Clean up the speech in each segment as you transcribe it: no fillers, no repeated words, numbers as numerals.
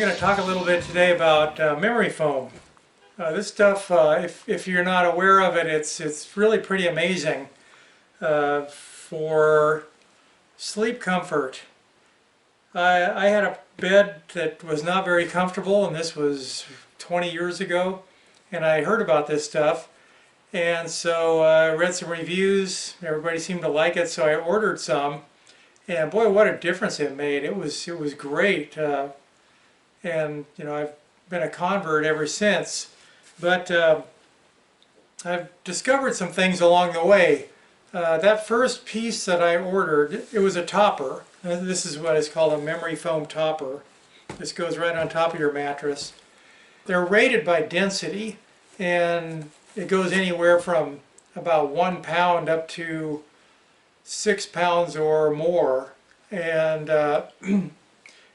going to talk a little bit today about memory foam. This stuff, if you're not aware of it, it's really pretty amazing for sleep comfort. I had a bed that was not very comfortable, and this was 20 years ago, and I heard about this stuff, and so I read some reviews. Everybody seemed to like it, so I ordered some, and boy, what a difference it made. It was great. And you know, I've been a convert ever since. But I've discovered some things along the way. That first piece that I ordered, it was a topper. This is what is called a memory foam topper. This goes right on top of your mattress. They're rated by density, and it goes anywhere from about 1 pound up to 6 pounds or more. And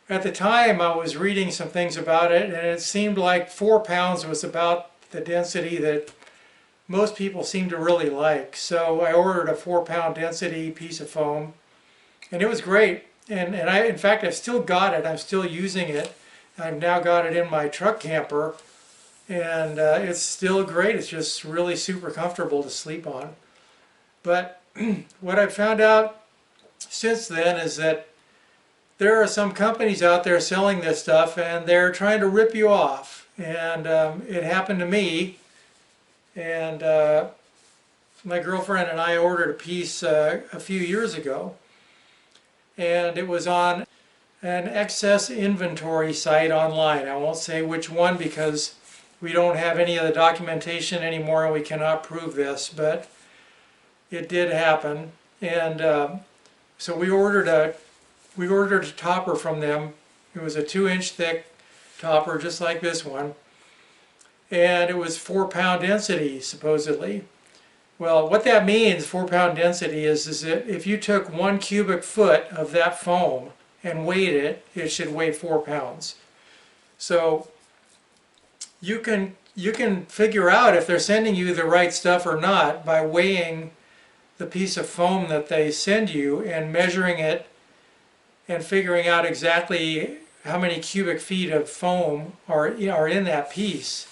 at the time, I was reading some things about it, and it seemed like 4 pounds was about the density that most people seem to really like. So I ordered a 4-pound density piece of foam, and it was great. And in fact, I've still got it. I'm still using it. I've now got it in my truck camper, and it's still great. It's just really super comfortable to sleep on. But what I've found out since then is that there are some companies out there selling this stuff, and they're trying to rip you off. And it happened to me. And my girlfriend and I ordered a piece a few years ago. And it was on an excess inventory site online. I won't say which one because we don't have any of the documentation anymore and we cannot prove this, but it did happen. And so we ordered a topper from them. It was a 2-inch thick topper, just like this one. And it was 4-pound density, supposedly. Well, what that means, 4-pound density, is that if you took 1 cubic foot of that foam and weighed it, it should weigh 4 pounds. So you can figure out if they're sending you the right stuff or not by weighing the piece of foam that they send you and measuring it and figuring out exactly how many cubic feet of foam are in that piece,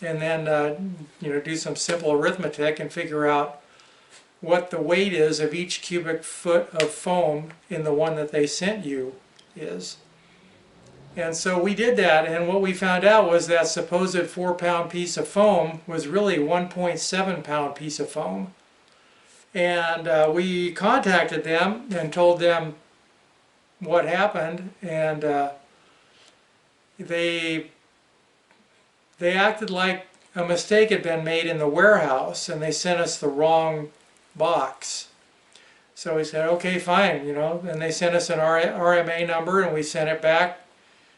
and then do some simple arithmetic and figure out what the weight is of each cubic foot of foam in the one that they sent you is. And so we did that, and what we found out was that supposed 4-pound piece of foam was really 1.7-pound piece of foam. And we contacted them and told them what happened, and they acted like a mistake had been made in the warehouse, and they sent us the wrong box. So we said, okay, fine, and they sent us an RMA number, and we sent it back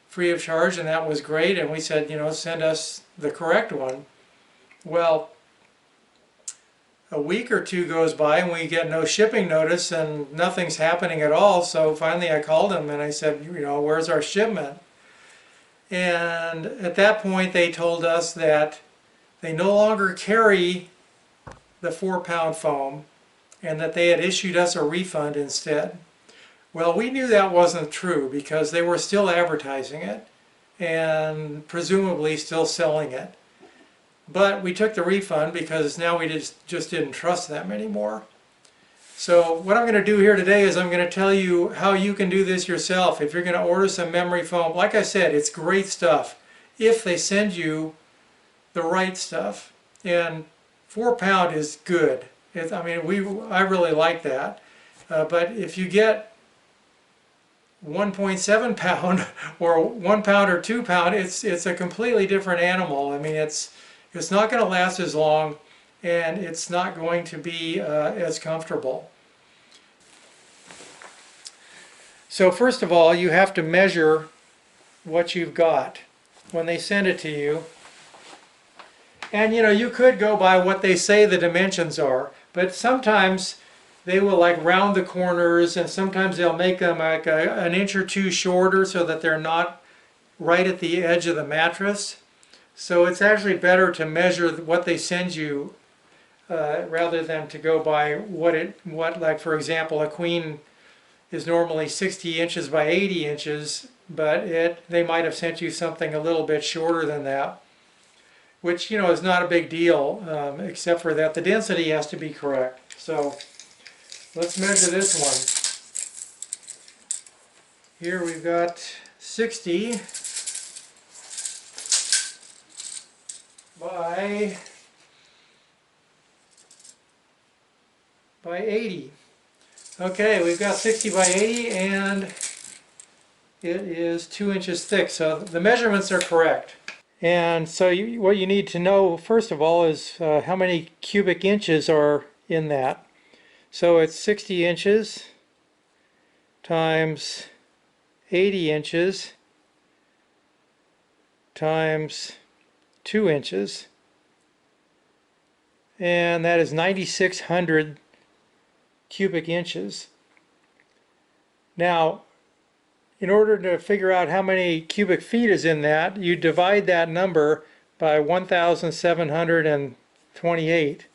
free of charge, and that was great. And we said, send us the correct one. Well, a week or two goes by and we get no shipping notice and nothing's happening at all. So finally I called them and I said, where's our shipment? And at that point they told us that they no longer carry the 4-pound foam and that they had issued us a refund instead. Well, we knew that wasn't true because they were still advertising it and presumably still selling it. But we took the refund because now we just didn't trust them anymore. So what I'm going to do here today is I'm going to tell you how you can do this yourself. If you're going to order some memory foam, like I said, it's great stuff if they send you the right stuff. And 4-pound is good. I really like that. But if you get 1.7 pound or 1 pound or 2 pound, it's a completely different animal. It's not going to last as long, and it's not going to be as comfortable. So first of all, you have to measure what you've got when they send it to you. And you could go by what they say the dimensions are, but sometimes they will round the corners, and sometimes they'll make them like an inch or two shorter so that they're not right at the edge of the mattress. So it's actually better to measure what they send you rather than to go by like for example, a queen is normally 60 inches by 80 inches. but they might have sent you something a little bit shorter than that, which, is not a big deal, except for that the density has to be correct. So let's measure this one. Here we've got 60 by 80. Okay, we've got 60 by 80 and it is 2 inches thick, so the measurements are correct. And so what you need to know first of all is how many cubic inches are in that. So it's 60 inches times 80 inches times 2 inches, and that is 9,600 cubic inches. Now, in order to figure out how many cubic feet is in that, you divide that number by 1,728.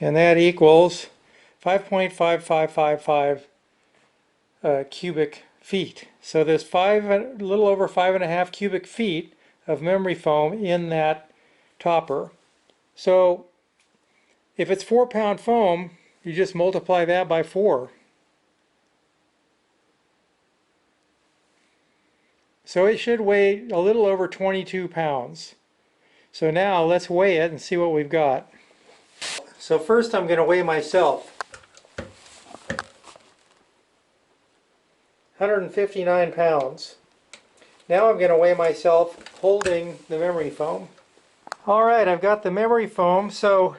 And that equals 5.5555 cubic feet. So there's a little over 5.5 cubic feet of memory foam in that topper. So if it's 4-pound foam, you just multiply that by 4. So it should weigh a little over 22 pounds. So now let's weigh it and see what we've got. So first I'm going to weigh myself. 159 pounds. Now I'm going to weigh myself holding the memory foam. Alright, I've got the memory foam, so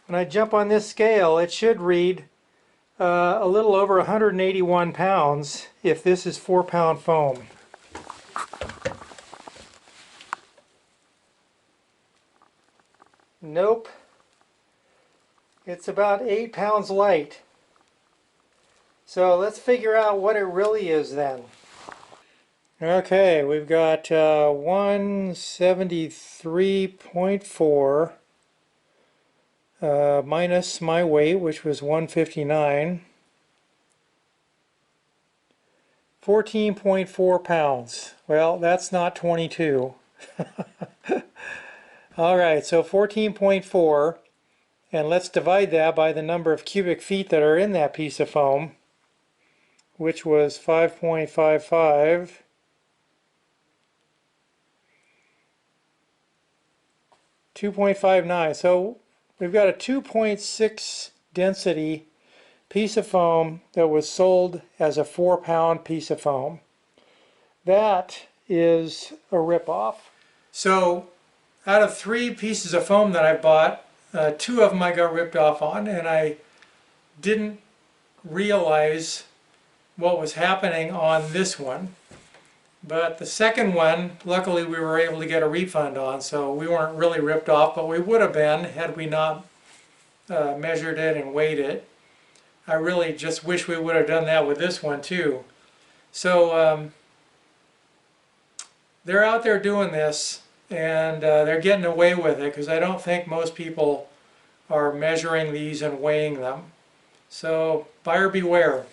when I jump on this scale it should read a little over 181 pounds if this is 4-pound foam. Nope. It's about 8 pounds light. So let's figure out what it really is then. Okay, we've got 173.4 minus my weight, which was 159. 14.4 pounds. Well, that's not 22. Alright, so 14.4, and let's divide that by the number of cubic feet that are in that piece of foam, which was 5.55. 2.59. So we've got a 2.6 density piece of foam that was sold as a 4-pound piece of foam. That is a ripoff. So out of 3 pieces of foam that I bought, 2 of them I got ripped off on, and I didn't realize what was happening on this one. But the second one, luckily we were able to get a refund on, so we weren't really ripped off, but we would have been had we not measured it and weighed it. I really just wish we would have done that with this one too. So they're out there doing this, and they're getting away with it because I don't think most people are measuring these and weighing them. So buyer beware.